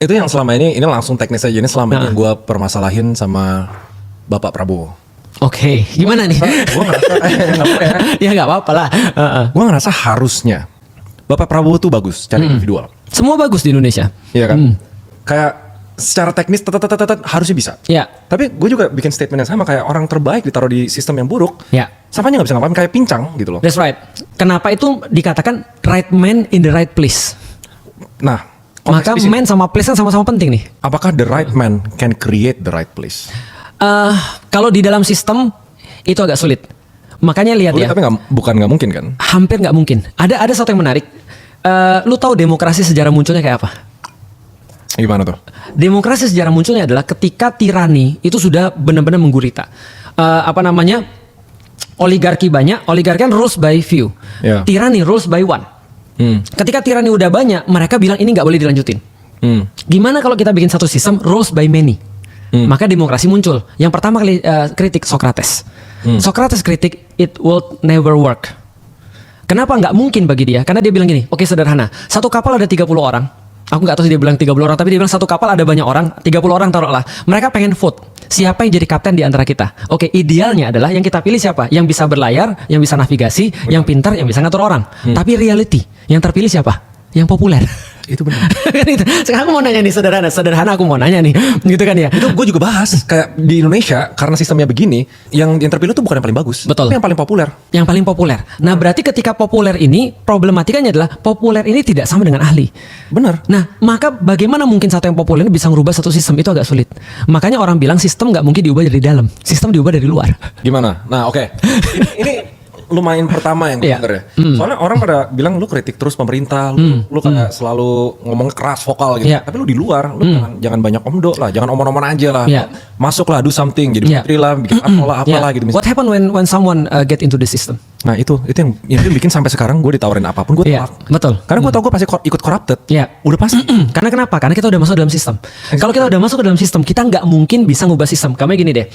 Itu yang selama ini langsung teknis aja. Ini selama ini yang gue permasalahin sama Bapak Prabowo. Oke, gimana nih? Gue ngerasa Ya nggak apa-apa lah. gue ngerasa harusnya Bapak Prabowo tuh bagus secara individual. Semua bagus di Indonesia. Iya kan? Kayak secara teknis harusnya bisa. Ya. Tapi gue juga bikin statement yang sama, kayak orang terbaik ditaruh di sistem yang buruk. Ya. Samanya nggak bisa ngapain, kayak pincang gitu loh. That's right. Kenapa itu dikatakan right man in the right place? Nah, Maka konteks di sini, man sama place kan sama-sama penting nih. apakah the right man can create the right place? Kalau di dalam sistem itu agak sulit. Makanya lihat Sulit, ya. tapi bukan nggak mungkin kan? Hampir nggak mungkin. Ada satu yang menarik. Lu tahu demokrasi sejarah munculnya kayak apa? Gimana tuh? Demokrasi sejarah munculnya adalah ketika tirani itu sudah benar-benar menggurita. Oligarki banyak, oligarki kan rules by few. Ya. Tirani rules by one. Ketika tirani udah banyak, mereka bilang ini nggak boleh dilanjutin. Gimana kalau kita bikin satu sistem rules by many? Maka demokrasi muncul. Yang pertama kali kritik Socrates. Socrates kritik it will never work. Kenapa nggak mungkin bagi dia? Karena dia bilang gini, oke sederhana. Satu kapal ada 30 orang. Aku nggak tahu sih dia bilang 30 orang, tapi dia bilang satu kapal ada banyak orang, 30 orang taruhlah. Mereka pengen vote. Siapa yang jadi kapten di antara kita? Oke, idealnya adalah yang kita pilih siapa? Yang bisa berlayar, yang bisa navigasi, yang pintar, yang bisa ngatur orang. Tapi reality, yang terpilih siapa? Yang populer. Itu benar. Sekarang aku mau nanya nih, sederhana aku mau nanya nih, gitu kan ya? Itu gue juga bahas, kayak di Indonesia karena sistemnya begini, yang terpilih tuh bukan yang paling bagus, Betul. tapi yang paling populer. Yang paling populer. Nah, berarti ketika populer ini, problematikanya adalah populer ini tidak sama dengan ahli. Benar. Nah, maka bagaimana mungkin satu yang populer ini bisa merubah satu sistem? Itu agak sulit. Makanya orang bilang sistem nggak mungkin diubah dari dalam, sistem diubah dari luar. Gimana? Nah, oke. Ini lumayan pertama yang gue Iya. denger ya. Soalnya orang pada bilang lu kritik terus pemerintah, lu kayak selalu ngomong keras vokal gitu. Iya. Tapi lu di luar, lu jangan banyak omdo lah, jangan omong-omong aja lah. Iya. Masuklah, do something, jadi Iya. menteri lah, bikin apalah Yeah. gitu. What happened when someone get into the system? Nah itu yang bikin sampai sekarang gue ditawarin apapun gue Iya, tolak. betul. Karena gue tau gue pasti ikut corrupted. Iya. Udah pasti. Karena kenapa? Karena kita udah masuk dalam sistem. Kalau kita udah masuk ke dalam sistem, kita nggak mungkin bisa ngubah sistem. Kamu gini deh,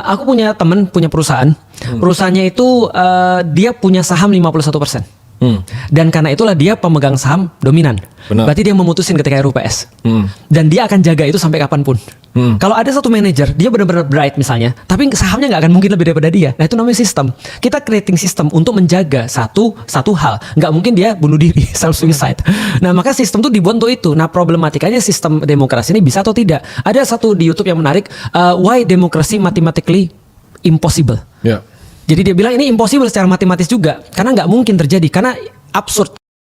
aku punya temen punya perusahaan. Perusahaannya itu dia punya saham 51%. Dan karena itulah dia pemegang saham dominan. Benar. Berarti dia memutusin ketika RUPS. Dan dia akan jaga itu sampai kapanpun. Kalau ada satu manajer, dia benar-benar bright misalnya, tapi sahamnya nggak akan mungkin lebih daripada dia. Nah itu namanya sistem. Kita creating sistem untuk menjaga satu hal. Nggak mungkin dia bunuh diri, self suicide. Nah maka sistem tuh dibuat untuk itu. Nah problematikanya sistem demokrasi ini bisa atau tidak. Ada satu di YouTube yang menarik, why democracy mathematically impossible. Ya. Jadi dia bilang ini impossible secara matematis juga, karena nggak mungkin terjadi, karena absurd.